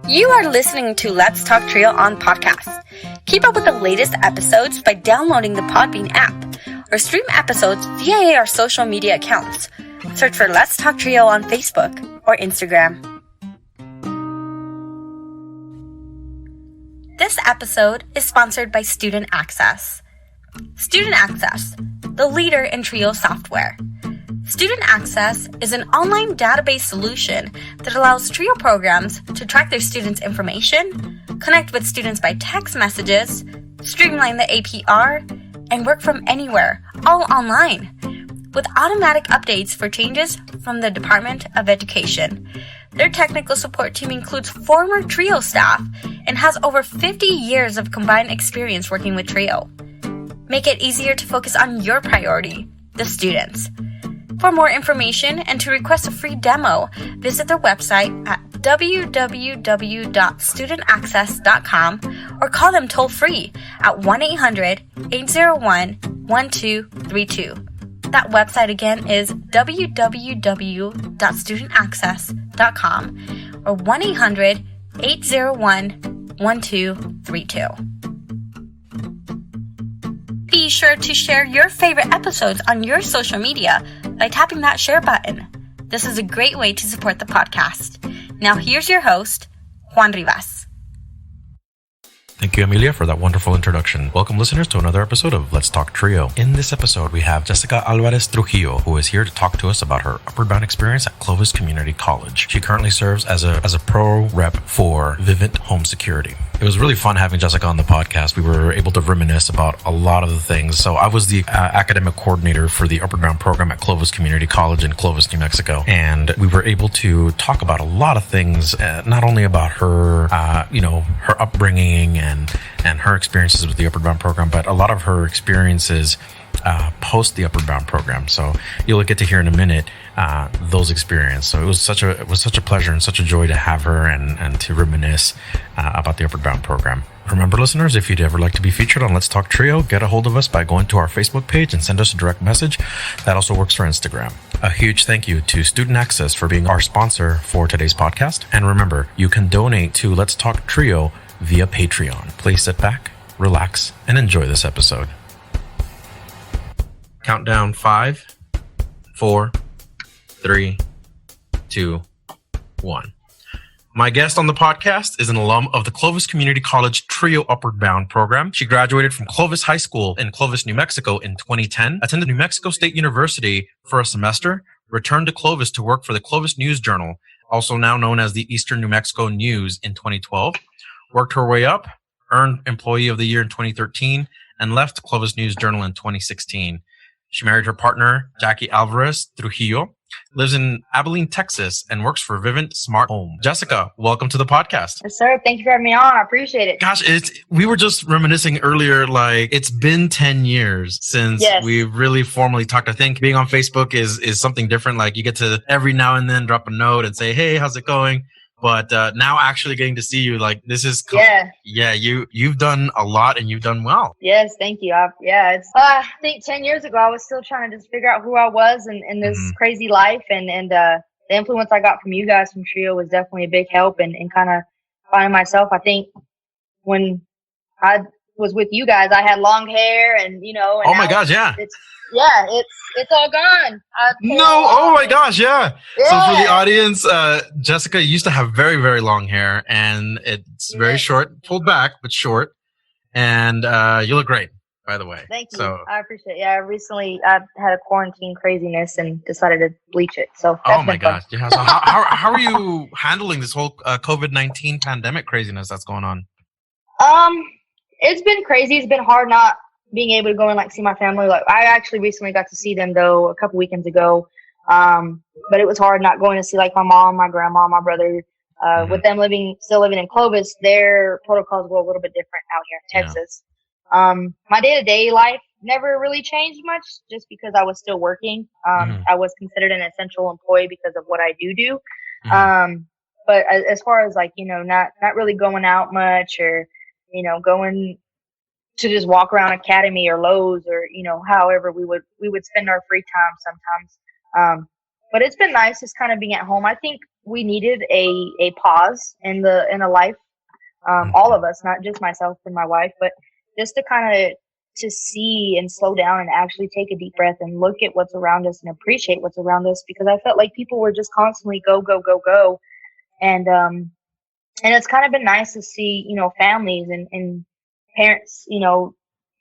You are listening to Let's Talk Trio on podcast. Keep up with the latest episodes by downloading the Podbean app or stream episodes via our social media accounts. Search for Let's Talk Trio on Facebook or Instagram. This episode is sponsored by Student Access. Student Access, the leader in Trio software. Student Access is an online database solution that allows Trio programs to track their students' information, connect with students by text messages, streamline the APR, and work from anywhere, all online, with automatic updates for changes from the Department of Education. Their technical support team includes former Trio staff and has over 50 years of combined experience working with Trio. Make it easier to focus on your priority, the students. For more information and to request a free demo, visit their website at www.studentaccess.com or call them toll-free at 1-800-801-1232. That website again is www.studentaccess.com or 1-800-801-1232. Be sure to share your favorite episodes on your social media by tapping that share button. This is a great way to support the podcast. Now here's your host, Juan Rivas. Thank you, Amelia, for that wonderful introduction. Welcome, listeners, to another episode of Let's Talk Trio. In this episode, we have Jesika Alvarez Trujillo, who is here to talk to us about her upward bound experience at Clovis Community College. She currently serves as a pro rep for Vivint Home Security. It was really fun having Jesika on the podcast. We were able to reminisce about a lot of the things. So I was the academic coordinator for the upward bound program at Clovis Community College in Clovis, New Mexico. And we were able to talk about a lot of things, not only about her, her upbringing and her experiences with the upward bound program, but a lot of her experiences post the upward bound program. So you'll get to hear in a minute those experiences. So it was such a pleasure and such a joy to have her and to reminisce about the upward bound program. Remember, listeners, if you'd ever like to be featured on Let's Talk Trio, get a hold of us by going to our Facebook page and send us a direct message. That also works for Instagram. A huge thank you to Student Access for being our sponsor for today's podcast. And remember, you can donate to Let's Talk Trio via Patreon. Please sit back, relax, and enjoy this episode. Countdown 5, 4, 3, 2, 1. My guest on the podcast is an alum of the Clovis Community College Trio Upward Bound program. She graduated from Clovis High School in Clovis, New Mexico in 2010, attended New Mexico State University for a semester, returned to Clovis to work for the Clovis News Journal, also now known as the Eastern New Mexico News, in 2012, worked her way up, earned Employee of the Year in 2013, and left Clovis News Journal in 2016. She married her partner, Jesika Alvarez Trujillo, lives in Abilene, Texas, and works for Vivint Smart Home. Jesika, welcome to the podcast. Yes, sir. Thank you for having me on. I appreciate it. Gosh, we were just reminiscing earlier, like it's been 10 years since we really formally talked. I think being on Facebook is something different. Like you get to every now and then drop a note and say, hey, how's it going? But now actually getting to see you, like this is cool. You've done a lot and you've done well. Yes, thank you. I think 10 years ago I was still trying to just figure out who I was in this crazy life, and the influence I got from you guys from Trio was definitely a big help and kind of finding myself. I think when I was with you guys, I had long hair and oh my gosh, yeah. It's all gone. Oh my gosh, yeah. So for the audience, Jesika used to have very, very long hair, and it's very short, pulled back, but short. And you look great, by the way. Thank you. So, I appreciate it. Yeah, recently I had a quarantine craziness and decided to bleach it. So oh my gosh, yeah. So how are you handling this whole COVID-19 pandemic craziness that's going on? It's been crazy. It's been hard not being able to go and see my family. Like I actually recently got to see them though a couple weekends ago. But it was hard not going to see my mom, my grandma, my brother. With them still living in Clovis, their protocols were a little bit different out here in Texas. My day-to-day life never really changed much just because I was still working. I was considered an essential employee because of what I do. But as far as not really going out much or, going to just walk around Academy or Lowe's or, however we would spend our free time sometimes. But it's been nice just kind of being at home. I think we needed a pause in a life. All of us, not just myself and my wife, but just to kind of to see and slow down and actually take a deep breath and look at what's around us and appreciate what's around us, because I felt like people were just constantly go, go, go, go. And it's kind of been nice to see, families and parents,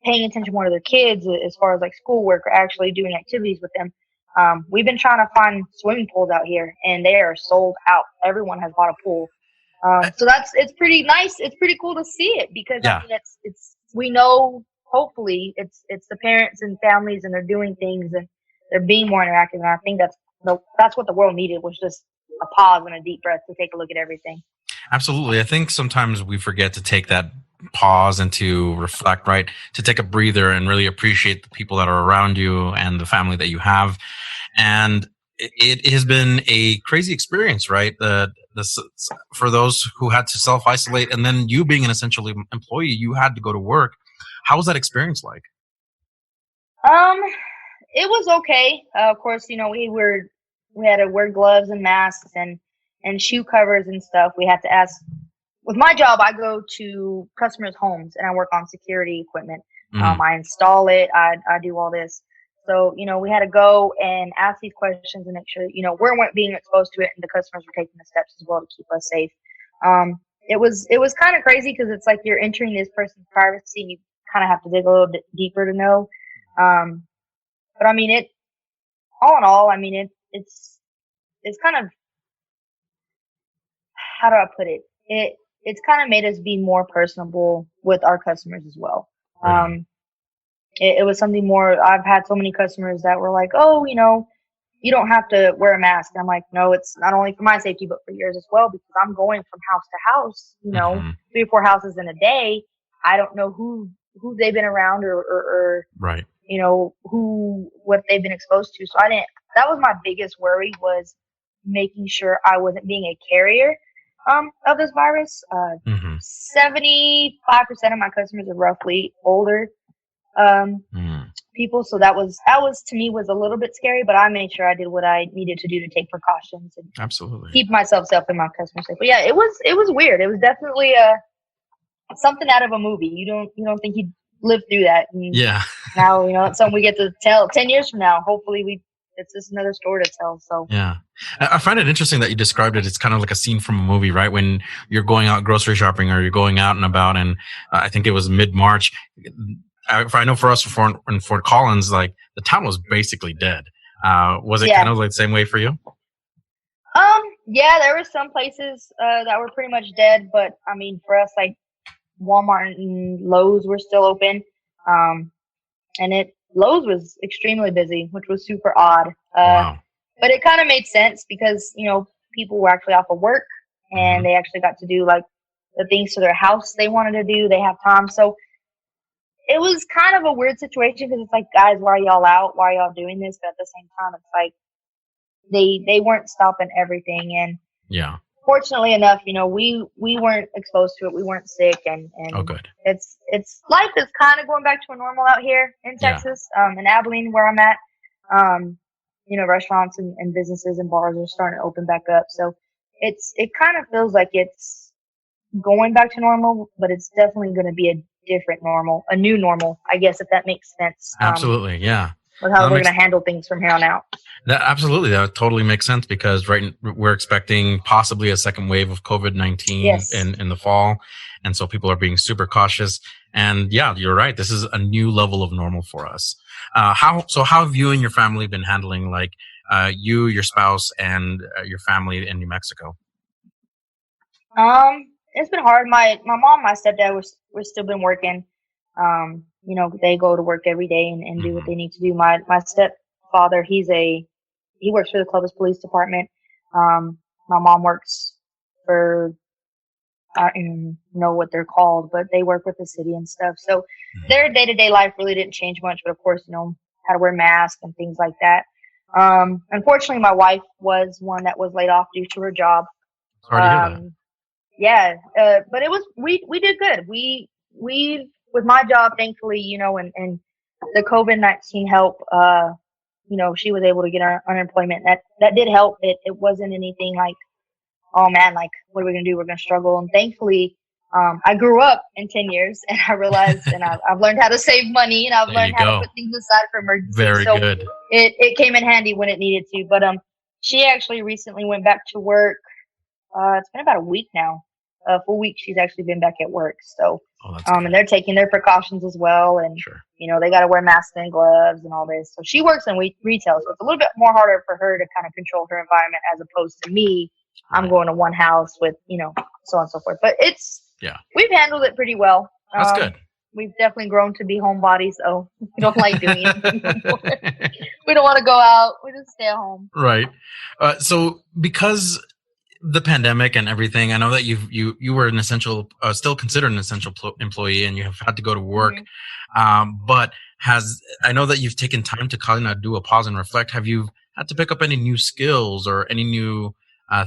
paying attention more to their kids as far as like schoolwork or actually doing activities with them. We've been trying to find swimming pools out here, and they are sold out. Everyone has bought a pool. So it's pretty nice. It's pretty cool to see it, because I mean, it's we know, hopefully it's the parents and families, and they're doing things and they're being more interactive. And I think that's what the world needed, was just a pause and a deep breath to take a look at everything. Absolutely. I think sometimes we forget to take that pause and to reflect, right? To take a breather and really appreciate the people that are around you and the family that you have. And it has been a crazy experience, right? For those who had to self-isolate, and then you being an essential employee, you had to go to work. How was that experience like? It was okay. Of course, we had to wear gloves and masks and shoe covers and stuff. We had to ask. With my job, I go to customers' homes and I work on security equipment. I install it. I do all this. So, we had to go and ask these questions and make sure, we weren't being exposed to it, and the customers were taking the steps as well to keep us safe. It was kind of crazy, because it's like you're entering this person's privacy, and you kind of have to dig a little bit deeper to know. But I mean, all in all, I mean, it's kind of, how do I put it? It's kind of made us be more personable with our customers as well. Right. It was something more. I've had so many customers that were like, oh, you don't have to wear a mask. And I'm like, no, it's not only for my safety, but for yours as well, because I'm going from house to house, 3 or 4 houses in a day. I don't know who they've been around or right. What they've been exposed to. So that was my biggest worry, was making sure I wasn't being a carrier of this virus. 75% of my customers are roughly older people, so that was to me was a little bit scary, but I made sure I did what I needed to do to take precautions and absolutely keep myself safe and my customers safe. But yeah, it was weird. It was definitely something out of a movie. You don't think you'd live through that. And now it's something we get to tell 10 years from now. Hopefully it's just another story to tell. So yeah, I find it interesting that you described it. It's kind of like a scene from a movie, right? When you're going out grocery shopping or you're going out and about, and I think it was mid-March. I know for us in Fort Collins, like the town was basically dead. Was it kind of like the same way for you? Yeah, there were some places that were pretty much dead, but I mean, for us, like Walmart and Lowe's were still open, and Lowe's was extremely busy, which was super odd. Wow. But it kind of made sense, because people were actually off of work, and they actually got to do like the things to their house they wanted to do. They have time, so it was kind of a weird situation, because it's like, guys, why are y'all out? Why are y'all doing this? But at the same time, it's like they weren't stopping everything. And fortunately enough, we weren't exposed to it. We weren't sick, and oh, good. It's life is kind of going back to a normal out here in Texas, in Abilene, where I'm at. Restaurants and businesses and bars are starting to open back up. So it kind of feels like it's going back to normal, but it's definitely going to be a different normal, a new normal, I guess, if that makes sense. Absolutely, yeah. With how we're going to handle things from here on out. That totally makes sense, because we're expecting possibly a second wave of COVID-19 in the fall, and so people are being super cautious. And yeah, you're right. This is a new level of normal for us. How have you and your family been handling, like you, your spouse, and your family in New Mexico? It's been hard. My mom, my stepdad, we're still been working. They go to work every day and do what they need to do. My stepfather, he works for the Clovis Police Department. My mom works for, I don't know what they're called, but they work with the city and stuff. So their day-to-day life really didn't change much, but of course, how to wear masks and things like that. Unfortunately, my wife was one that was laid off due to her job. Sorry to hear that. Yeah, but we did good. We with my job, thankfully, and the COVID-19 help, she was able to get her unemployment. That did help. It wasn't anything like oh man, like, what are we going to do? We're going to struggle. And thankfully, I grew up in 10 years and I realized, and I've learned how to save money and I've learned how to put things aside for emergencies. Very good. It came in handy when it needed to. But she actually recently went back to work. It's been about a week now. A full week she's actually been back at work. So, and they're taking their precautions as well. And, they got to wear masks and gloves and all this. So she works in retail. So it's a little bit more harder for her to kind of control her environment as opposed to me. I'm going to one house with, so on and so forth. But we've handled it pretty well. That's good. We've definitely grown to be homebodies, so we don't like doing anything anymore. We don't want to go out. We just stay at home. Right. So because the pandemic and everything, I know that you were an essential, still considered an essential employee, and you have had to go to work. But I know that you've taken time to kind of do a pause and reflect. Have you had to pick up any new skills or any new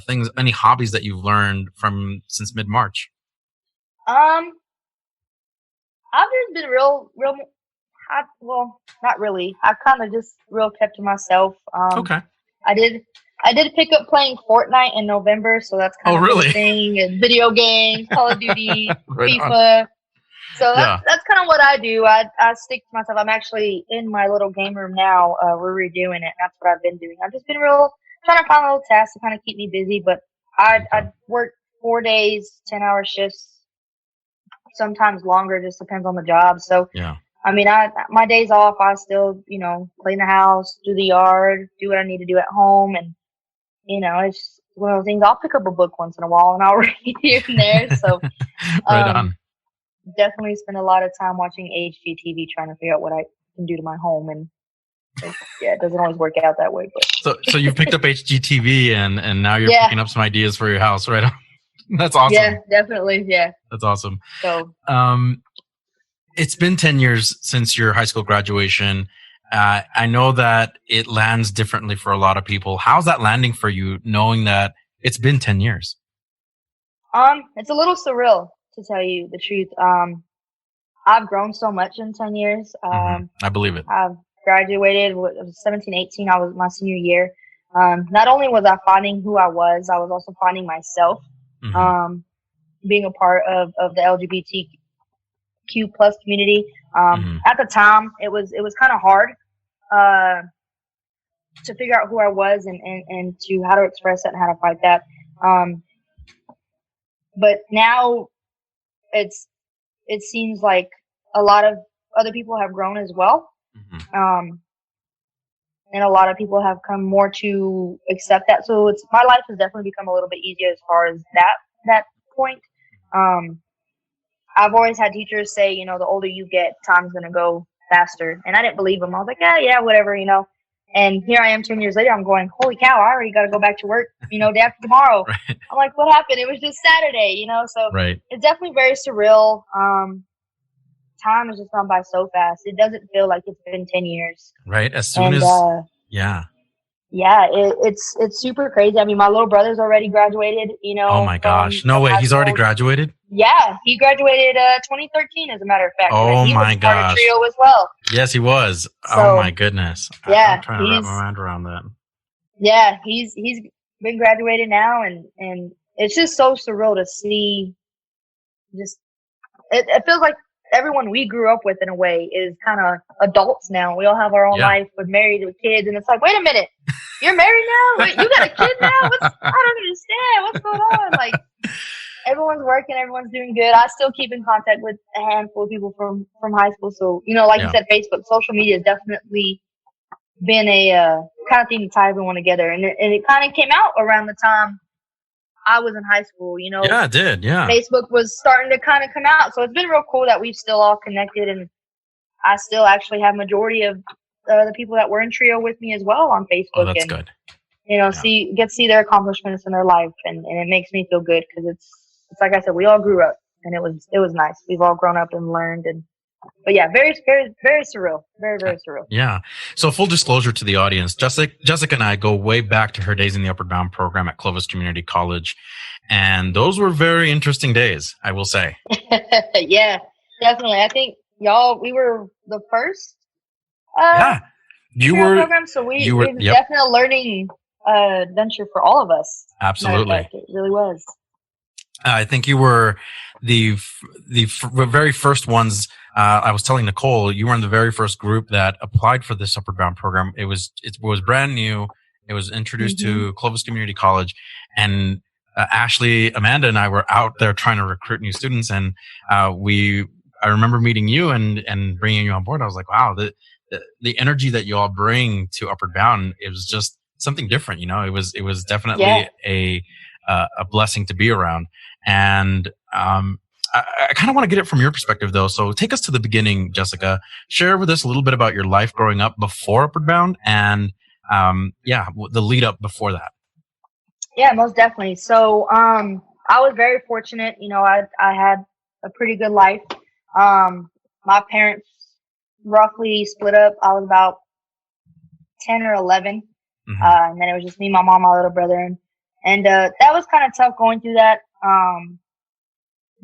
things, any hobbies that you've learned since mid-March? I've just been real, well, not really. I kind of just real kept to myself. Okay. I did pick up playing Fortnite in November, so that's kind of really? a thing. And video games, Call of Duty, Right FIFA. on. So that's kind of what I do. I stick to myself. I'm actually in my little game room now. We're redoing it. That's what I've been doing. I've just been trying to find little tasks to kind of keep me busy. But I work 4 days, 10-hour shifts. Sometimes longer, just depends on the job. So, I mean, my days off, I still, clean the house, do the yard, do what I need to do at home. And, it's just one of those things. I'll pick up a book once in a while and I'll read here and there. So, right on. Definitely spend a lot of time watching HGTV trying to figure out what I can do to my home. And it doesn't always work out that way. But So you've picked up HGTV and now you're picking up some ideas for your house, right on. That's awesome. Yeah, definitely. Yeah. That's awesome. So, it's been 10 years since your high school graduation. I know that it lands differently for a lot of people. How's that landing for you, knowing that it's been 10 years? It's a little surreal, to tell you the truth. I've grown so much in 10 years. I believe it. I've graduated when I was 17, 18. I was my senior year. Not only was I finding who I was also finding myself. Being a part of the LGBTQ plus community. At the time, it was kind of hard to figure out who I was and to how to express it and how to fight that. But now it seems like a lot of other people have grown as well. And a lot of people have come more to accept that. So my life has definitely become a little bit easier as far as that point. I've always had teachers say, the older you get, time's going to go faster. And I didn't believe them. I was like, yeah, whatever, And here I am 10 years later, I'm going, holy cow, I already got to go back to work, day after tomorrow. Right. I'm like, what happened? It was just Saturday, So It's definitely very surreal. Time has just gone by so fast. It doesn't feel like it's been 10 years. Right. As soon as, it's super crazy. I mean, my little brother's already graduated, Oh my gosh. No way. He's already graduated? Yeah. He graduated 2013, as a matter of fact. Oh he my was part of gosh. TRIO as well. Yes, he was. So, oh my goodness. Yeah. I'm trying to wrap my mind around that. Yeah. He's been graduated now, and it's just so surreal to see. It feels like everyone we grew up with, in a way, is kind of adults now. We all have our own life, we're married with kids, and it's like, wait a minute, you're married now? Wait, you got a kid now? I don't understand. What's going on? Like, everyone's working, everyone's doing good. I still keep in contact with a handful of people from high school. So, you said, Facebook, social media has definitely been a kind of thing to tie everyone together. And it kind of came out around the time I was in high school, Yeah, it did, yeah. Facebook was starting to kind of come out. So it's been real cool that we've still all connected, and I still actually have majority of the people that were in TRIO with me as well on Facebook. Oh, that's good. Get to see their accomplishments in their life, and it makes me feel good because it's like I said, we all grew up, and it was nice. We've all grown up and learned, but yeah, very, very, very surreal. Very, very surreal. Yeah. So full disclosure to the audience, Jesika and I go way back to her days in the Upward Bound program at Clovis Community College. And those were very interesting days, I will say. Yeah, definitely. I think we were the first you were program, so we were definitely adventure for all of us. Absolutely. It really was. I think you were the very first ones. I was telling Nicole, you were in the very first group that applied for this Upward Bound program. It was brand new. It was introduced to Clovis Community College, and Ashley, Amanda, and I were out there trying to recruit new students. And I remember meeting you and bringing you on board. I was like, wow, the energy that you all bring to Upward Bound, it was just something different. You know, it was definitely a blessing to be around. And I kind of want to get it from your perspective, though. So take us to the beginning, Jesika. Share with us a little bit about your life growing up before Upward Bound and, the lead up before that. Yeah, most definitely. So I was very fortunate. You know, I had a pretty good life. My parents roughly split up. I was about 10 or 11. And then it was just me, my mom, my little brother. And that was kind of tough going through that.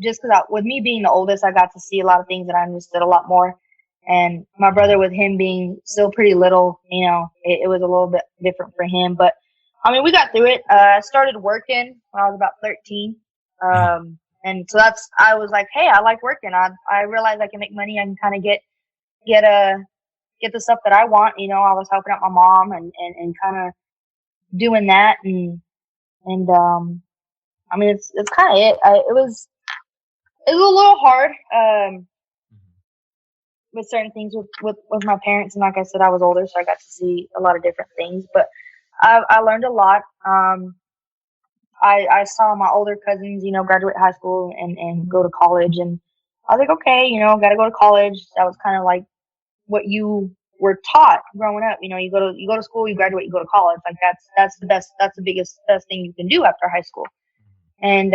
Just because with me being the oldest, I got to see a lot of things that I understood a lot more. And my brother, with him being still pretty little, you know, it was a little bit different for him. But, I mean, we got through it. I started working when I was about 13. And so I was like, hey, I like working. I realized I can make money. I can kind of get the stuff that I want. You know, I was helping out my mom and kind of doing that. And I mean, it's kind of it. It was a little hard, with certain things with my parents. And like I said, I was older, so I got to see a lot of different things, but I learned a lot. I saw my older cousins, you know, graduate high school and go to college, and I was like, okay, you know, got to go to college. That was kind of like what you were taught growing up. You know, you go to school, you graduate, you go to college. Like that's the best, that's the best thing you can do after high school. And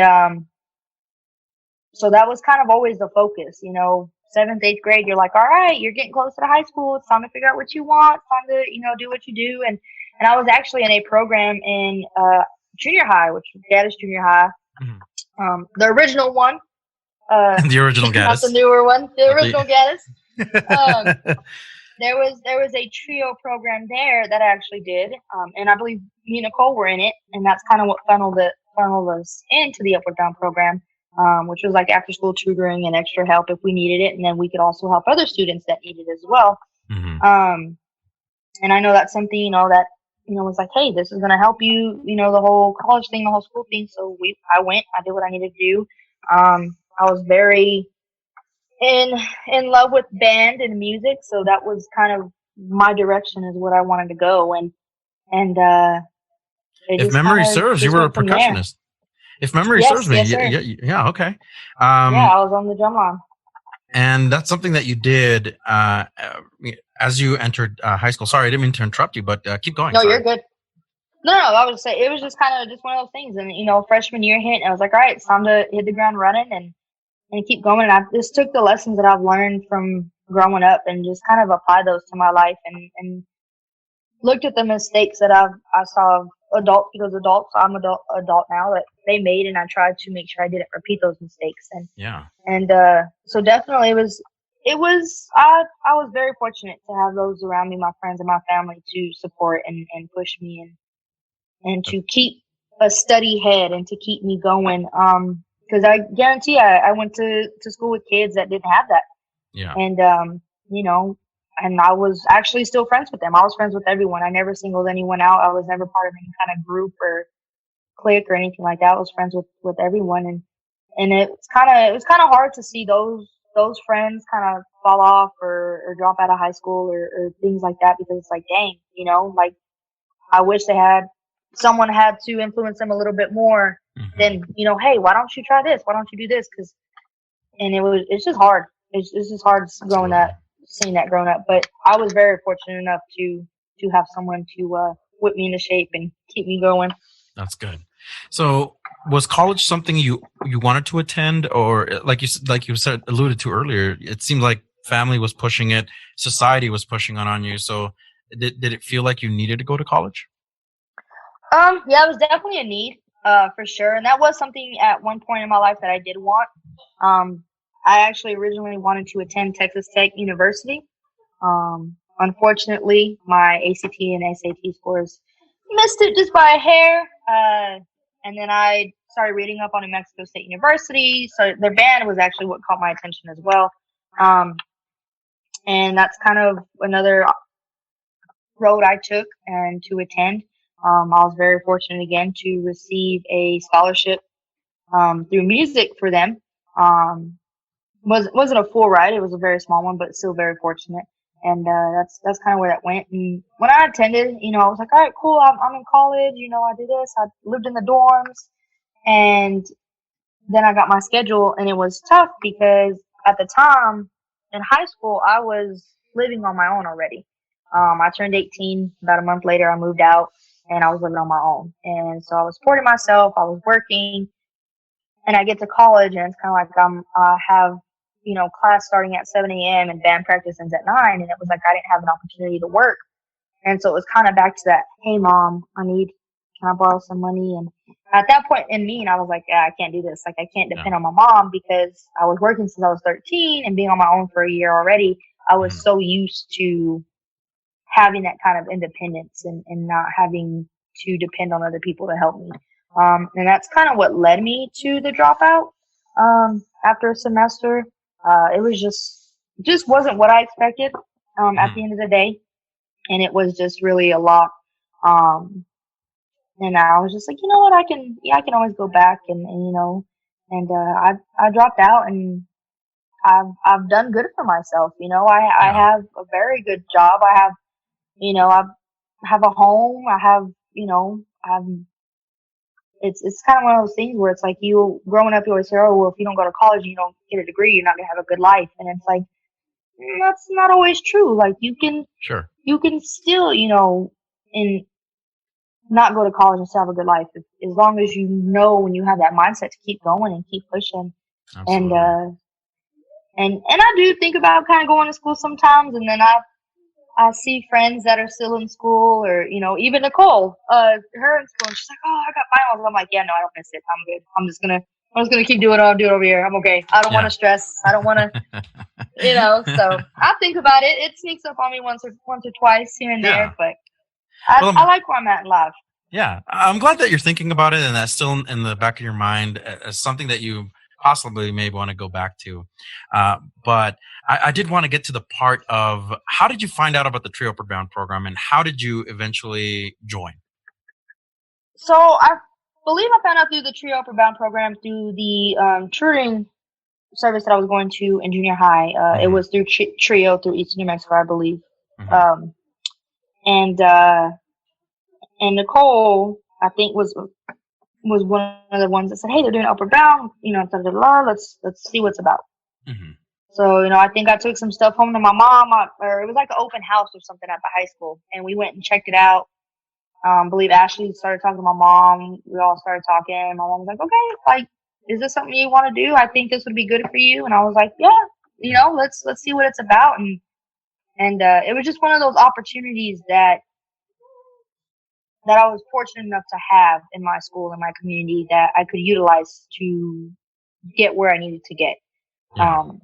so that was kind of always the focus, you know. 7th, 8th grade, you're like, all right, you're getting close to the high school. It's time to figure out what you want. It's time to, you know, do what you do. And I was actually in a program in junior high, which was Gaddis Junior High. The original one. The original Gaddis. Not the newer one. The original Gaddis. There was a trio program there that I actually did. And I believe me and Nicole were in it. And that's kind of what funneled us into the Upward Bound program. Which was like after school tutoring and extra help if we needed it. And then we could also help other students that needed it as well. And I know that's something, you know, that, you know, was like, hey, this is going to help you, you know, the whole college thing, the whole school thing. So I went, I did what I needed to do. I was very in love with band and music. So that was kind of my direction, is what I wanted to go. And if memory serves, you were a percussionist. If memory serves me, yeah, okay. I was on the drum line. And that's something that you did as you entered high school. Sorry, I didn't mean to interrupt you, but keep going. No, you're good. No, I would say it was just kind of just one of those things. And, you know, freshman year hit, and I was like, all right, it's time to hit the ground running and keep going. And I just took the lessons that I've learned from growing up and just kind of applied those to my life and looked at the mistakes that I saw adults, because I'm adult now, that they made, and I tried to make sure I didn't repeat those mistakes. And so definitely it was I was very fortunate to have those around me, my friends and my family, to support and push me and to keep a steady head and to keep me going. Because I guarantee I went to school with kids that didn't have that. Yeah. And you know, and I was actually still friends with them. I was friends with everyone. I never singled anyone out. I was never part of any kind of group or clique or anything like that. I was friends with everyone. And it was kind of hard to see those friends kind of fall off or drop out of high school or things like that, because it's like, dang, you know, like I wish someone had to influence them a little bit more than, you know, hey, why don't you try this? Why don't you do this? It's just hard. It's just hard seeing that growing up. But I was very fortunate enough to have someone to whip me into shape and keep me going. That's good. So was college something you wanted to attend, or like you said, alluded to earlier, it seemed like family was pushing it, society was pushing on you. So did it feel like you needed to go to college? Yeah, it was definitely a need, for sure. And that was something at one point in my life that I did want. I actually originally wanted to attend Texas Tech University. Unfortunately, my ACT and SAT scores, missed it just by a hair. And then I started reading up on New Mexico State University. So their band was actually what caught my attention as well. And that's kind of another road I took and to attend. I was very fortunate again to receive a scholarship through music for them. Wasn't a full ride; it was a very small one, but still very fortunate. And that's kind of where that went. And when I attended, you know, I was like, all right, cool. I'm in college. You know, I do this. I lived in the dorms, and then I got my schedule, and it was tough because at the time in high school I was living on my own already. I turned 18 about a month later. I moved out, and I was living on my own. And so I was supporting myself. I was working, and I get to college, and it's kind of like I have, you know, class starting at 7 a.m. and band practice ends at 9. And it was like I didn't have an opportunity to work. And so it was kind of back to that, hey, Mom, can I borrow some money? And at that point in me, and I was like, yeah, I can't do this. Like, I can't depend on my mom because I was working since I was 13 and being on my own for a year already. I was so used to having that kind of independence and not having to depend on other people to help me. And that's kind of what led me to the dropout after a semester. It was just wasn't what I expected at the end of the day. And it was just really a lot. And I was just like, you know what, I can always go back and you know, and I dropped out, and I've done good for myself. You know, I have a very good job. I have, you know, I have a home. I have, you know, it's kind of one of those things where it's like you growing up, you always say, oh, well, if you don't go to college and you don't get a degree, you're not gonna have a good life. And it's like, that's not always true. Like you can still, you know, not go to college and still have a good life as long as you know when you have that mindset to keep going and keep pushing. Absolutely. And I do think about kind of going to school sometimes, and then I see friends that are still in school, or you know, even Nicole, her in school, and she's like, oh, I got finals. I'm like, yeah, no, I don't miss it. I'm good. I'm just gonna keep doing it. I'll do it over here. I'm okay. I don't want to stress. I don't want to, you know. So I think about it. It sneaks up on me once or twice here and there, but I like where I'm at in life. Yeah, I'm glad that you're thinking about it, and that's still in the back of your mind as something that you possibly may want to go back to. But I did want to get to the part of how did you find out about the TRIO Upward Bound program, and how did you eventually join? So I believe I found out through the TRIO Upward Bound program through the tutoring service that I was going to in junior high. It was through TRIO through East New Mexico, I believe. And Nicole, I think, was one of the ones that said, hey, they're doing Upward Bound, you know, let's see what's about. So, you know, I think I took some stuff home to my mom, or it was like an open house or something at the high school, and we went and checked it out. I believe Ashley started talking to my mom. We all started talking. My mom was like, okay, like, is this something you want to do? I think this would be good for you. And I was like, yeah, you know, let's see what it's about. And it was just one of those opportunities that I was fortunate enough to have in my school, in my community, that I could utilize to get where I needed to get. And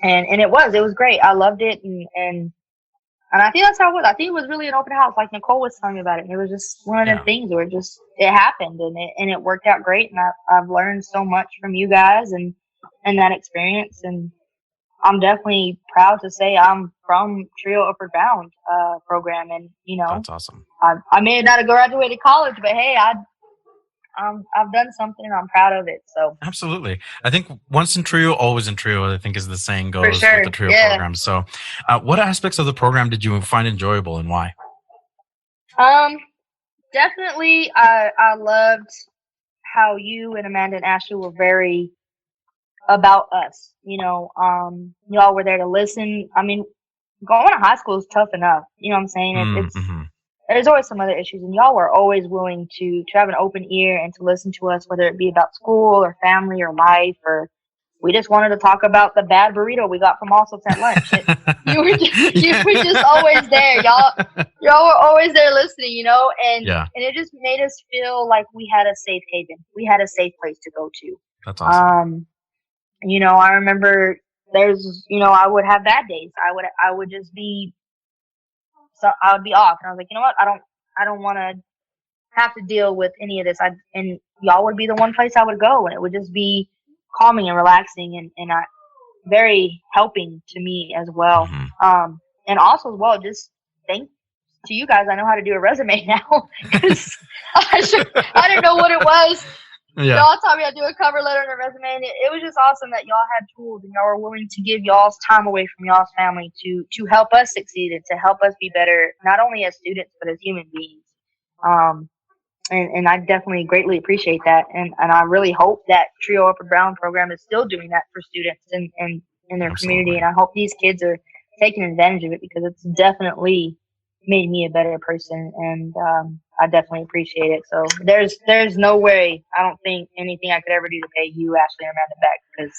it was great. I loved it. And I think that's how it was. I think it was really an open house. Like Nicole was telling me about it. And it was just one of the things where it happened, and it worked out great. And I've learned so much from you guys and that experience. And I'm definitely proud to say I'm from TRIO Upward Bound program, and you know, that's awesome. I may not have graduated college, but hey, I've done something, and I'm proud of it. So absolutely, I think once in TRIO, always in TRIO, I think is the saying goes with the TRIO program. So, what aspects of the program did you find enjoyable, and why? Definitely, I loved how you and Amanda and Ashley were very about us. You know, y'all were there to listen. I mean, going to high school is tough enough. You know what I'm saying? There's always some other issues, and y'all were always willing to have an open ear and to listen to us, whether it be about school or family or life, or we just wanted to talk about the bad burrito we got from Allsup's at lunch. You were just always there. Y'all were always there listening, you know, and it just made us feel like we had a safe haven. We had a safe place to go to. That's awesome. You know, I remember I would have bad days. I would just be, so I would be off, and I was like, you know what? I don't want to have to deal with any of this. And y'all would be the one place I would go, and it would just be calming and relaxing and very helping to me as well. And also as well, just thank to you guys. I know how to do a resume now because I didn't know what it was. Yeah. Y'all taught me how to do a cover letter and a resume, and it was just awesome that y'all had tools and y'all were willing to give y'all's time away from y'all's family to help us succeed and to help us be better, not only as students but as human beings. And I definitely greatly appreciate that, and I really hope that TRIO Upper Brown program is still doing that for students and in their community, and I hope these kids are taking advantage of it because it's definitely made me a better person, and I definitely appreciate it. So there's no way, I don't think anything I could ever do to pay you, Ashley, and Amanda back, because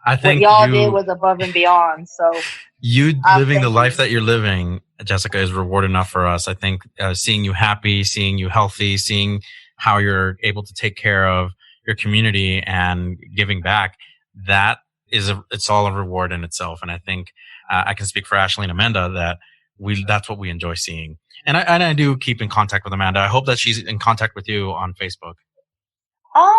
I think what y'all did was above and beyond. So you living the life that you're living, Jesika, is reward enough for us. I think seeing you happy, seeing you healthy, seeing how you're able to take care of your community and giving back, it's all a reward in itself. And I think I can speak for Ashley and Amanda that that's what we enjoy seeing. And I do keep in contact with Amanda. I hope that she's in contact with you on Facebook.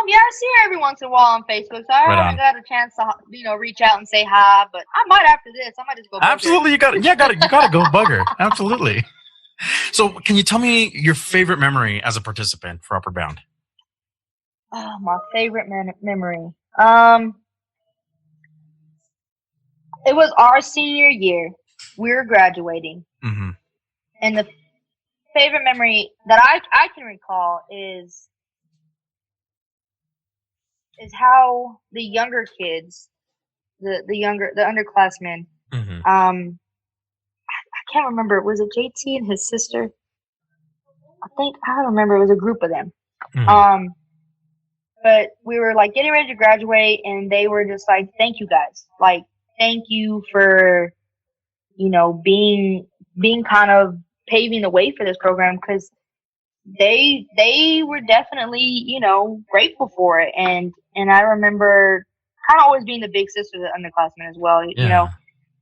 Yeah, I see her every once in a while on Facebook, so I haven't got a chance to, reach out and say hi. But I might after this. I might just go. Absolutely, you got to go bug her. Absolutely. So, can you tell me your favorite memory as a participant for Upper Bound? Oh, my favorite memory. It was our senior year. We were graduating, and the favorite memory that I can recall is how the younger kids, the underclassmen, I can't remember. Was it JT and his sister? I don't remember. It was a group of them. But we were like getting ready to graduate, and they were just like, "Thank you guys. Like, thank you for, being kind of paving the way for this program," because they were definitely, grateful for it. And I remember kind of always being the big sister of the underclassmen as well,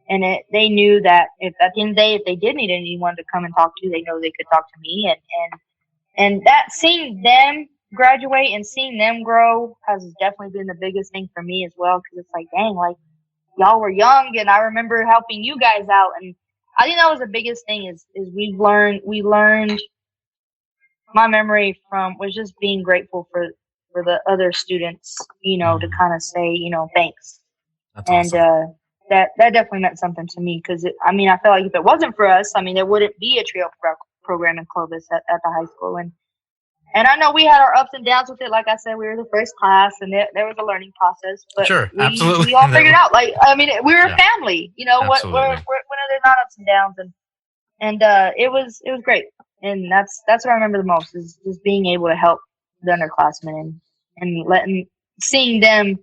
and they knew that if at the end of the day, if they did need anyone to come and talk to, they know they could talk to me. And that seeing them graduate and seeing them grow has definitely been the biggest thing for me as well. Cause it's like, dang, like y'all were young and I remember helping you guys out. And I think that was the biggest thing is we learned my memory was just being grateful for the other students, to kind of say, thanks. That's awesome. And that definitely meant something to me because I feel like if it wasn't for us, there wouldn't be a TRIO program in Clovis at the high school. And I know we had our ups and downs with it. Like I said, we were the first class, and there was a learning process. But sure, absolutely. We all figured out. Like, we were a family. When are there not ups and downs? And it was great. And that's what I remember the most is just being able to help the underclassmen and seeing them,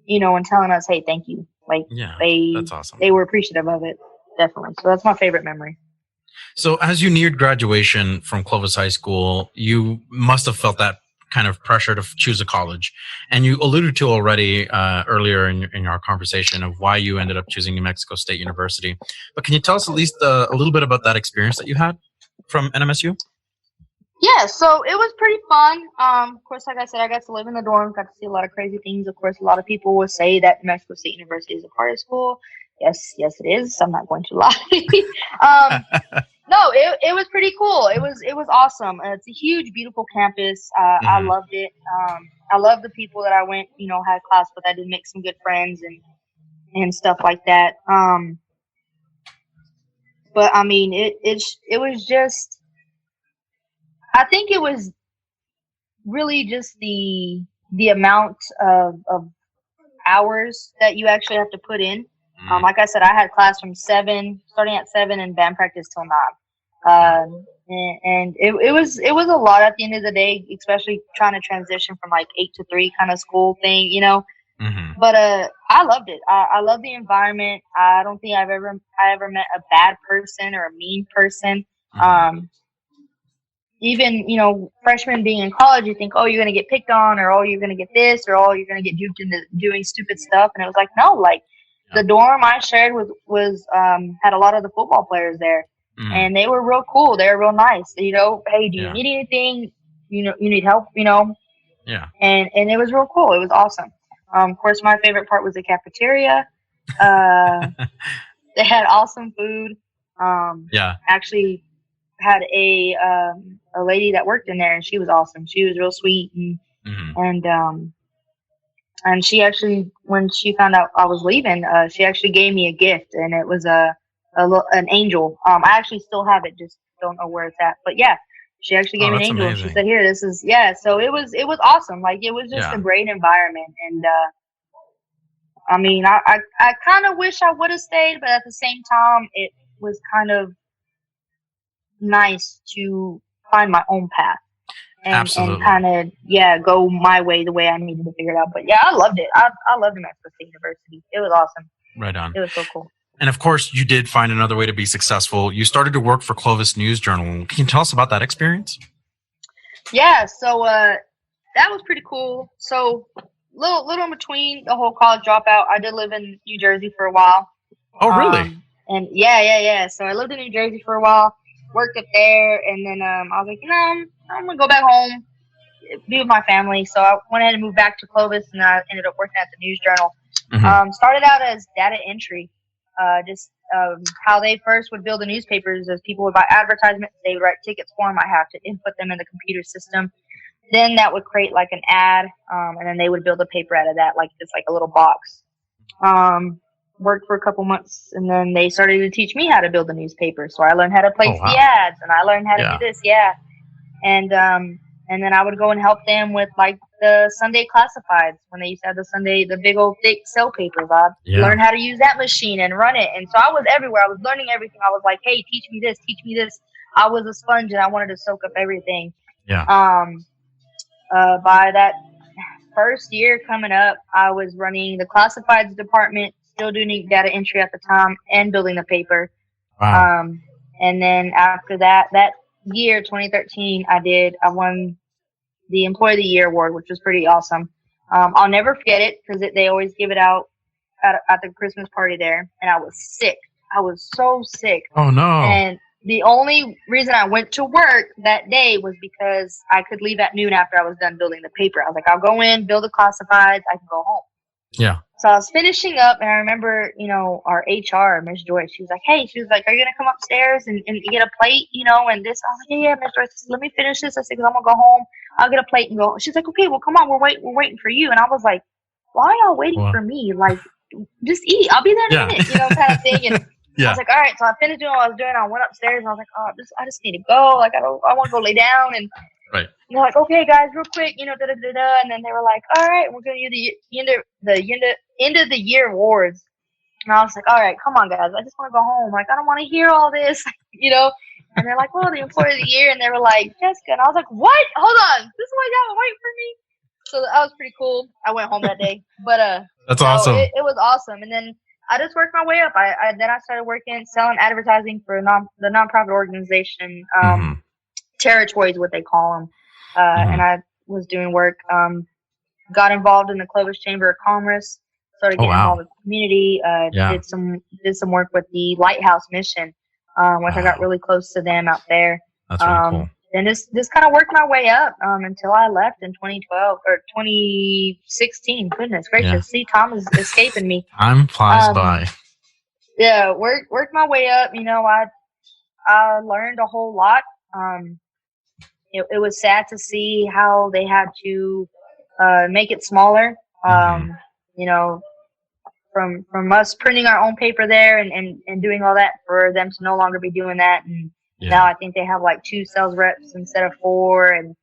and telling us, hey, thank you. Like, that's awesome. They were appreciative of it, definitely. So that's my favorite memory. So as you neared graduation from Clovis High School, you must have felt that kind of pressure to choose a college. And you alluded to already earlier in our conversation of why you ended up choosing New Mexico State University. But can you tell us at least a little bit about that experience that you had from NMSU? Yeah, so it was pretty fun. Of course, like I said, I got to live in the dorm, got to see a lot of crazy things. Of course, a lot of people will say that New Mexico State University is a party school. Yes, it is. I'm not going to lie. No, it was pretty cool. It was awesome. It's a huge, beautiful campus. I loved it. I love the people that I went, had class with. I did make some good friends and stuff like that. But it was just, I think it was really just the amount of hours that you actually have to put in. Like I said, I had class starting at 7 and band practice till 9. And it was a lot at the end of the day, especially trying to transition from like 8 to 3 kind of school thing, But I loved it. I love the environment. I don't think I ever met a bad person or a mean person. Even, freshmen being in college, you think, oh, you're going to get picked on, or oh, you're going to get this, or oh, you're going to get duped into doing stupid stuff. And it was like, no, like the dorm I shared was had a lot of the football players there. and they were real cool. They were real nice. You know, hey, do you need anything? You know, you need help. You know. Yeah. And it was real cool. It was awesome. Of course, my favorite part was the cafeteria. They had awesome food. Actually had a lady that worked in there, and she was awesome. She was real sweet, and she actually, when she found out I was leaving, she actually gave me a gift, and it was an angel. I actually still have it, just don't know where it's at. But yeah, she actually gave me an angel. Amazing. She said, "Here, this is." Yeah, so it was awesome. Like, it was just a great environment, and I mean, I kind of wish I would have stayed, but at the same time, it was kind of nice to find my own path and kind of go my way, the way I needed to figure it out. But yeah, I loved it. I loved New Mexico State University. It was awesome. Right on. It was so cool. And of course, you did find another way to be successful. You started to work for Clovis News Journal. Can you tell us about that experience? Yeah, so that was pretty cool. So little in between the whole college dropout, I did live in New Jersey for a while. Oh, really? And yeah. So I lived in New Jersey for a while, worked up there, and then I was like, I'm gonna go back home, be with my family. So I went ahead and moved back to Clovis, and I ended up working at the News Journal. Started out as data entry. Just how they first would build the newspapers is people would buy advertisements, they would write tickets for them. I have to input them in the computer system. Then that would create like an ad, and then they would build a paper out of that, like just like a little box. Worked for a couple months, and then they started to teach me how to build a newspaper. So I learned how to place the ads, and I learned how to do this, and then I would go and help them with like the Sunday classifieds when they used to have the big old thick cell papers. I learned how to use that machine and run it, and so I was everywhere. I was learning everything. I was like, hey, teach me this, teach me this. I was a sponge, and I wanted to soak up everything. By that first year coming up, I was running the classifieds department, still doing data entry at the time, and building the paper. Wow. And then after that year, 2013, I won the Employee of the Year award, which was pretty awesome. I'll never forget it because they always give it out at the Christmas party there, and I was sick. I was so sick. Oh, no. And the only reason I went to work that day was because I could leave at noon after I was done building the paper. I was like, I'll go in, build the classifieds, I can go home. Yeah. So I was finishing up, and I remember, our HR, Miss Joyce, she was like, hey, are you going to come upstairs and get a plate, and this? I was like, yeah, Miss Joyce, let me finish this. I said, because I'm going to go home. I'll get a plate and go. She's like, okay, well, come on, we're waiting for you. And I was like, why are y'all waiting for me? Like, just eat. I'll be there in a minute, kind of thing. And I was like, all right. So I finished doing what I was doing. I went upstairs, and I was like, oh, I just need to go. Like, I want to go lay down. And they're like, okay, guys, real quick, And then they were like, all right, we're going to do the end of the year awards. And I was like, all right, come on, guys. I just want to go home. Like, I don't want to hear all this, And they're like, well, the Employee of the Year. And they were like, Jesika. And I was like, what? Hold on. This is why y'all waiting for me? So that was pretty cool. I went home that day. But that's awesome. It was awesome. And then I just worked my way up. Then I started selling advertising for the nonprofit organization, Territories, what they call them. And I was doing work. Got involved in the Clovis Chamber of Commerce. Started getting involved with the community. Did some work with the Lighthouse Mission, which I got really close to them out there. That's really cool. And this kind of worked my way up until I left in 2012 or 2016. Goodness gracious! See, time is escaping me. Time flies by. Yeah, worked my way up. I learned a whole lot. It was sad to see how they had to make it smaller. From us printing our own paper there and doing all that, for them to no longer be doing that. And now I think they have like 2 sales reps instead of 4. And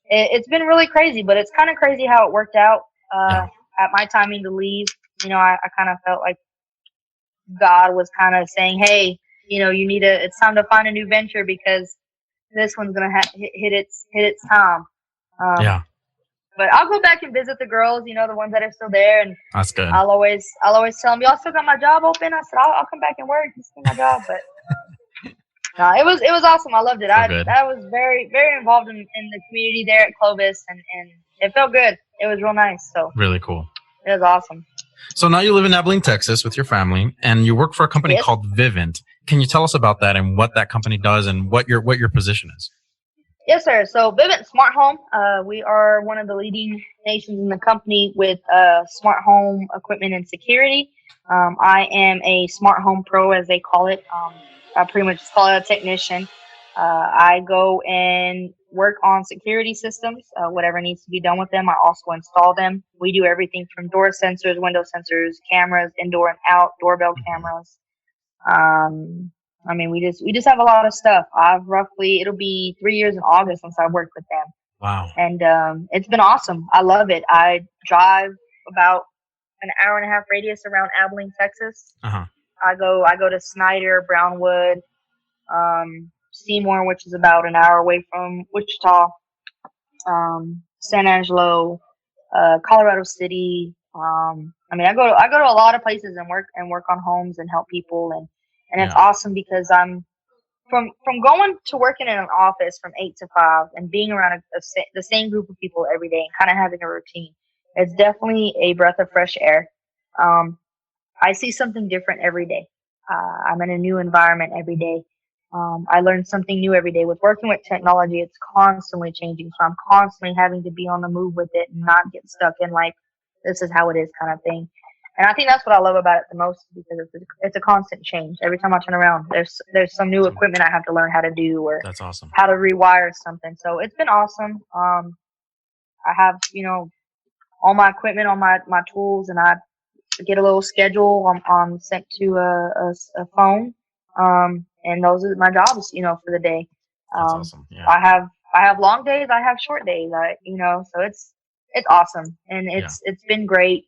it's been really crazy, but it's kind of crazy how it worked out at my timing to leave. I kind of felt like God was kind of saying, hey, it's time to find a new venture because this one's going to hit its time. But I'll go back and visit the girls, the ones that are still there, and that's good. I'll always tell them, y'all still got my job open. I said, I'll come back and work. It's still my job, but no, it was awesome. I loved it. I was very, very involved in the community there at Clovis, and it felt good. It was real nice. So really cool. It was awesome. So now you live in Abilene, Texas with your family, and you work for a company called Vivint. Can you tell us about that and what that company does and what your position is? Yes, sir. So Vivint Smart Home, we are one of the leading nations in the company with smart home equipment and security. I am a smart home pro, as they call it. I pretty much call it a technician. I go and work on security systems, whatever needs to be done with them. I also install them. We do everything from door sensors, window sensors, cameras, indoor and out, doorbell cameras. I mean, we just have a lot of stuff. It'll be 3 years in August since I worked with them. Wow. And it's been awesome. I love it. I drive about an hour and a half radius around Abilene, Texas. Uh-huh. I go to Snyder, Brownwood, Seymour, which is about an hour away from Wichita, San Angelo, Colorado City. I mean, I go to a lot of places and work on homes and help people, and it's awesome because I'm from going to working in an office from 8 to 5 and being around the same group of people every day and kind of having a routine. It's definitely a breath of fresh air. I see something different every day. I'm in a new environment every day. I learn something new every day. With working with technology, it's constantly changing. So I'm constantly having to be on the move with it and not get stuck in like, this is how it is kind of thing. And I think that's what I love about it the most, because it's a constant change. Every time I turn around, there's some new equipment I have to learn how to do, or that's awesome. How to rewire something. So it's been awesome. I have, all my equipment on my tools, and I get a little schedule on sent to a phone. And those are my jobs, for the day. That's awesome. Yeah. I have long days. I have short days. So it's awesome, and it's been great.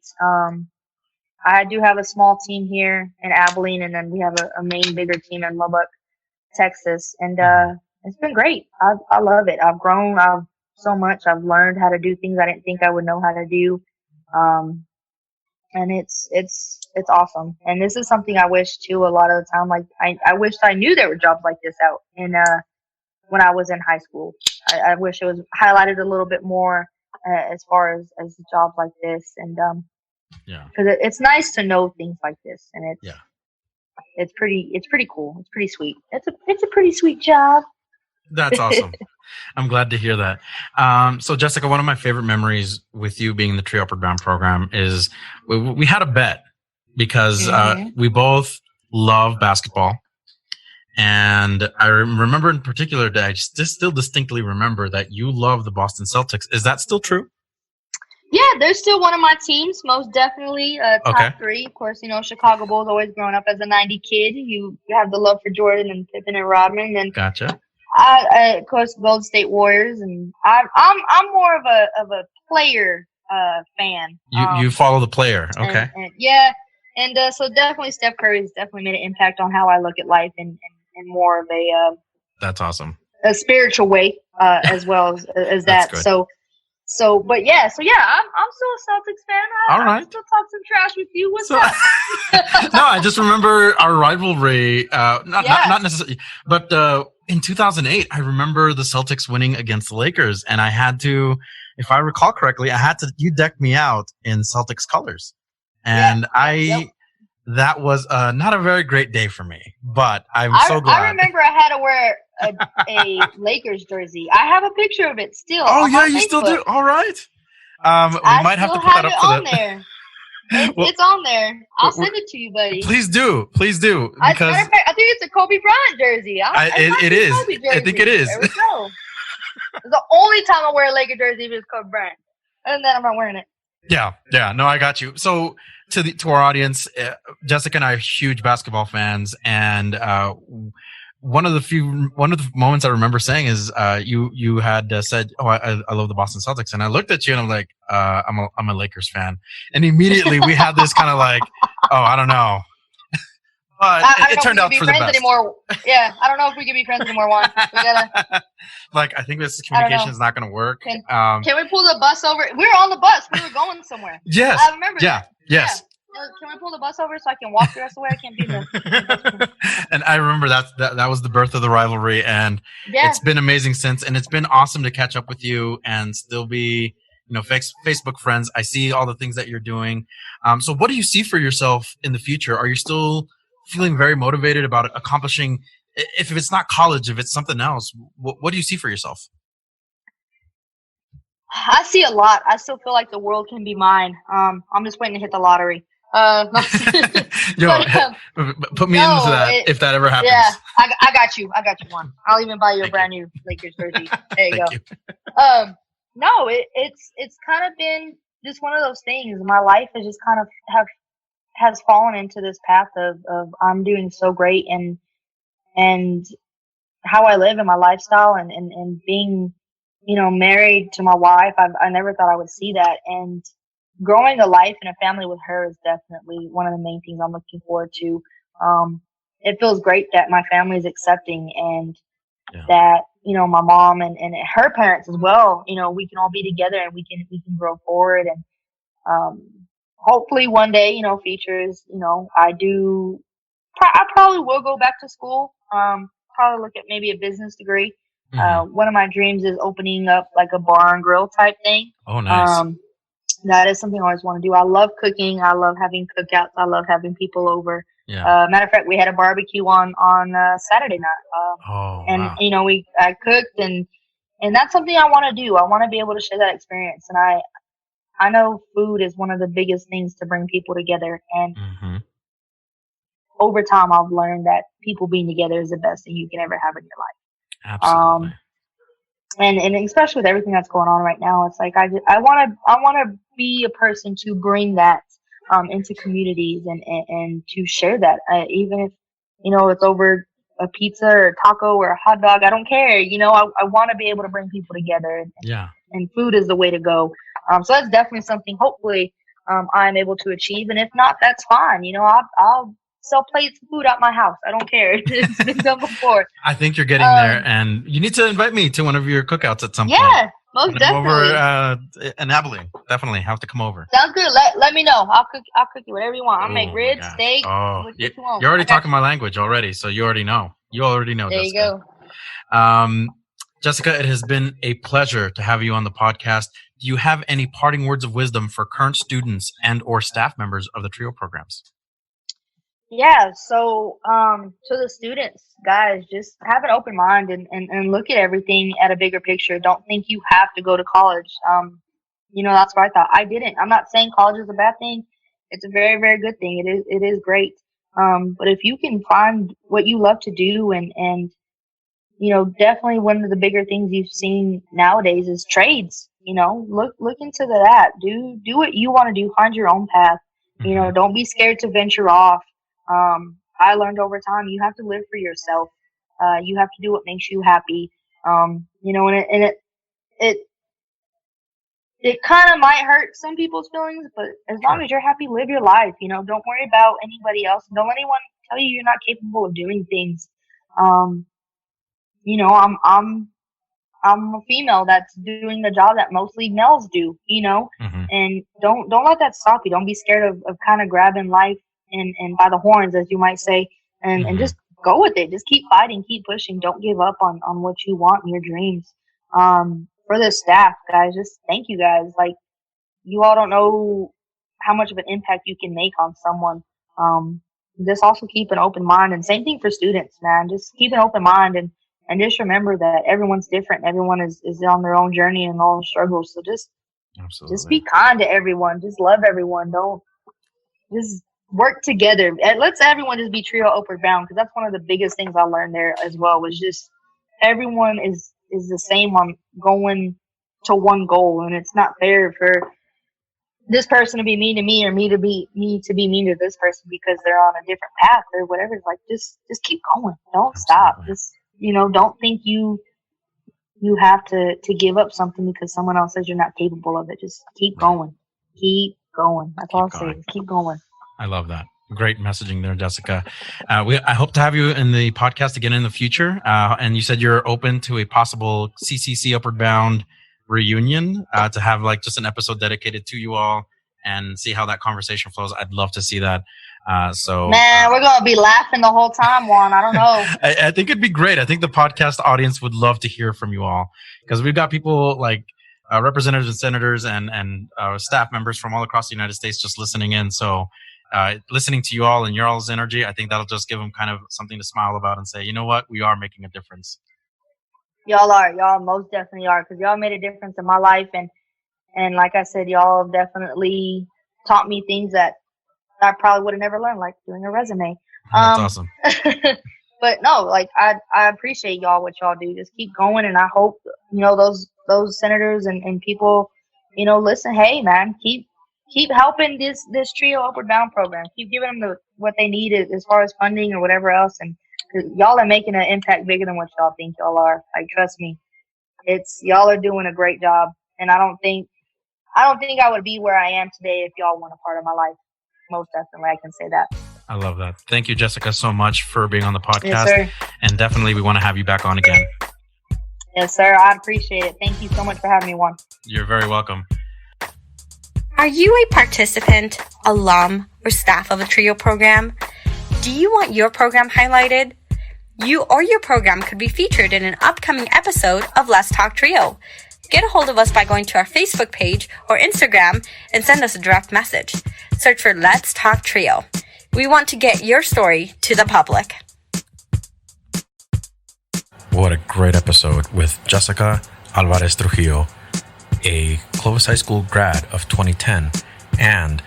I do have a small team here in Abilene, and then we have a main bigger team in Lubbock, Texas, and it's been great. I love it. I've grown so much. I've learned how to do things I didn't think I would know how to do, and it's awesome. And this is something I wish too a lot of the time. Like I wished I knew there were jobs like this out, and when I was in high school, I wish it was highlighted a little bit more as far as jobs like this, and because it's nice to know things like this, and it's pretty cool. It's pretty sweet. It's a pretty sweet job. That's awesome. I'm glad to hear that. So Jesika, one of my favorite memories with you being in the TRIO Upward Bound program is we had a bet because we both love basketball. And I remember in particular that I still distinctly remember that you love the Boston Celtics. Is that still true? Yeah, they're still one of my teams, most definitely. Top three. Of course, Chicago Bulls, always growing up as a 90 kid. You have the love for Jordan and Pippen and Rodman. And gotcha. I of course, Golden State Warriors, and I'm more of a player fan. You follow the player, okay? And so definitely Steph Curry has definitely made an impact on how I look at life, and more of a that's awesome, a spiritual way as well as that. But I'm still a Celtics fan. I still talk some trash with you. What's up? No, I just remember our rivalry. Not necessarily, but in 2008, I remember the Celtics winning against the Lakers, and I had to, if I recall correctly, you decked me out in Celtics colors, and that was not a very great day for me, but I'm so glad. I remember I had to wear a Lakers jersey. I have a picture of it still. Oh yeah, you still do. All right. We might have to put that up for there. It's on there. I'll send it to you, buddy. Please do. Because I think it's a Kobe Bryant jersey. It is. I think it is. There we go. It's the only time I wear a Lakers jersey is Kobe Bryant. Other than that, I'm not wearing it. Yeah. No, I got you. So to our audience, Jesika and I are huge basketball fans, and one of the moments I remember saying is you had said, "Oh, I love the Boston Celtics," and I looked at you and I'm like, "I'm a Lakers fan," and immediately we had this kind of like, "Oh, I don't know." But it turned out for the best. Anymore. Yeah, I don't know if we can be friends anymore, Juan. We gotta. I think this communication is not going to work. Can we pull the bus over? We were on the bus. We were going somewhere. Yes. I remember. Yeah. That. Yes. Yeah. Can we pull the bus over so I can walk the rest of the way? I can't do that. And I remember that was the birth of the rivalry, and it's been amazing since. And it's been awesome to catch up with you and still be Facebook friends. I see all the things that you're doing. So what do you see for yourself in the future? Are you still feeling very motivated about accomplishing, if it's not college, if it's something else, what do you see for yourself? I see a lot. I still feel like the world can be mine. I'm just waiting to hit the lottery. Yo, put me into that if that ever happens. Yeah, I got you. I got you, Juan. I'll even buy you a brand new Lakers jersey. There you go. No, it's kind of been just one of those things. My life has just kind of has fallen into this path of I'm doing so great and how I live and my lifestyle and being, married to my wife. I never thought I would see that, and growing a life and a family with her is definitely one of the main things I'm looking forward to. It feels great that my family is accepting and that, my mom and her parents as well, we can all be together and we can grow forward. And hopefully one day, features, I probably will go back to school, probably look at maybe a business degree. One of my dreams is opening up like a bar and grill type thing. Oh, nice. That is something I always want to do. I love cooking. I love having cookouts. I love having people over. Yeah. Matter of fact, we had a barbecue on Saturday night. Wow. I cooked and that's something I want to do. I want to be able to share that experience. And I know food is one of the biggest things to bring people together. And over time, I've learned that people being together is the best thing you can ever have in your life. Absolutely. And especially with everything that's going on right now, it's like I want to be a person to bring that into communities and to share that, even if it's over a pizza or a taco or a hot dog. I don't care. I want to be able to bring people together. And food is the way to go. So that's definitely something. Hopefully, I'm able to achieve. And if not, that's fine. I'll sell plates of food at my house. I don't care. It's been done before. I think you're getting there, and you need to invite me to one of your cookouts at some point. Yeah, most definitely. Over in Amelia, definitely have to come over. Sounds good. Let me know. I'll cook you whatever you want. I'll make ribs, steak. You're already talking my language already, so you already know. There you go. Jesika, it has been a pleasure to have you on the podcast. Do you have any parting words of wisdom for current students and or staff members of the TRIO programs? Yeah, so to the students, guys, just have an open mind and look at everything at a bigger picture. Don't think you have to go to college. That's what I thought. I didn't. I'm not saying college is a bad thing. It's a very, very good thing. It is great. But if you can find what you love to do and definitely one of the bigger things you've seen nowadays is trades. Look into that. Do what you want to do. Find your own path. Don't be scared to venture off. I learned over time you have to live for yourself. You have to do what makes you happy. And it kind of might hurt some people's feelings, but as long as you're happy, live your life. Don't worry about anybody else. Don't let anyone tell you you're not capable of doing things. I'm a female that's doing the job that mostly males do, and don't let that stop you. Don't be scared of kind of grabbing life and by the horns, as you might say, and just go with it. Just keep fighting, keep pushing. Don't give up on what you want and your dreams. For the staff, guys, just thank you guys. Like, you all don't know how much of an impact you can make on someone. Just also keep an open mind, and same thing for students, man. Just keep an open mind and just remember that everyone's different. Everyone is on their own journey and all struggles. So just be kind to everyone. Just love everyone. Don't just work together. Let's everyone just be TRIO Upward Bound, because that's one of the biggest things I learned there as well, was just everyone is the same on going to one goal, and it's not fair for this person to be mean to me or me to be mean to this person because they're on a different path or whatever. It's like just keep going. Don't stop. Just don't think you have to give up something because someone else says you're not capable of it. Just keep going. Keep going. That's all I'll say. Just keep going. I love that. Great messaging there, Jesika. I hope to have you in the podcast again in the future. And you said you're open to a possible CCC Upward Bound reunion to have like just an episode dedicated to you all and see how that conversation flows. I'd love to see that. Man, we're going to be laughing the whole time, Juan. I don't know. I think it'd be great. I think the podcast audience would love to hear from you all, because we've got people like representatives and senators and staff members from all across the United States just listening in. So listening to you all and your all's energy, I think that'll just give them kind of something to smile about and say, you know what, we are making a difference. Y'all most definitely are, because y'all made a difference in my life. And like I said, y'all definitely taught me things that I probably would have never learned, like doing a resume. That's awesome. But no, like I appreciate y'all, what y'all do. Just keep going, and I hope those senators and people, listen. Hey, man, keep helping this TRIO Upward Bound program. Keep giving them what they need as far as funding or whatever else, and 'cause y'all are making an impact bigger than what y'all think y'all are. Like, trust me, y'all are doing a great job, and I don't think I would be where I am today if y'all weren't a part of my life. Most definitely, I can say that. I love that. Thank you, Jesika, so much for being on the podcast. Yes, sir. And definitely we want to have you back on again. Yes, sir. I appreciate it. Thank you so much for having me, Juan. You're very welcome. Are you a participant, alum, or staff of a TRIO program? Do you want your program highlighted? You or your program could be featured in an upcoming episode of Let's Talk TRIO. Get a hold of us by going to our Facebook page or Instagram and send us a direct message. Search for Let's Talk TRIO. We want to get your story to the public. What a great episode with Jesika Alvarez Trujillo, a Clovis High School grad of 2010 and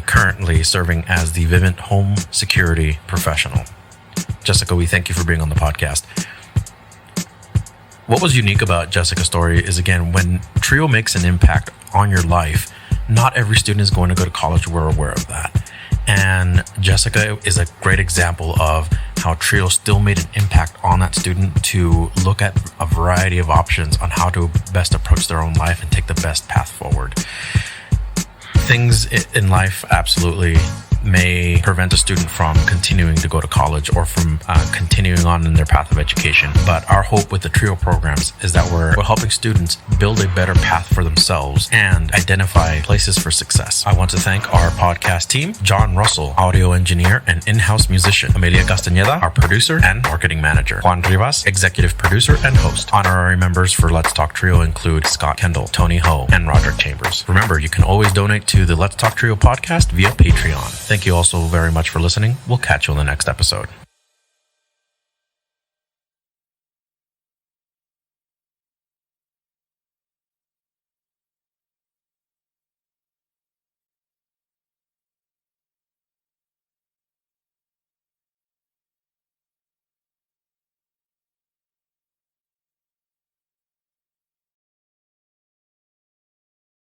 currently serving as the Vivint Home Security professional. Jesika, we thank you for being on the podcast. What was unique about Jesika's story is, again, when TRIO makes an impact on your life, not every student is going to go to college. We're aware of that. And Jesika is a great example of how TRIO still made an impact on that student to look at a variety of options on how to best approach their own life and take the best path forward. Things in life absolutely may prevent a student from continuing to go to college or from continuing on in their path of education. But our hope with the TRIO programs is that we're helping students build a better path for themselves and identify places for success. I want to thank our podcast team, John Russell, audio engineer and in-house musician, Amelia Castañeda, our producer and marketing manager, Juan Rivas, executive producer and host. Honorary members for Let's Talk TRIO include Scott Kendall, Tony Ho, and Roderick Chambers. Remember, you can always donate to the Let's Talk TRIO podcast via Patreon. Thank you all so very much for listening. We'll catch you on the next episode.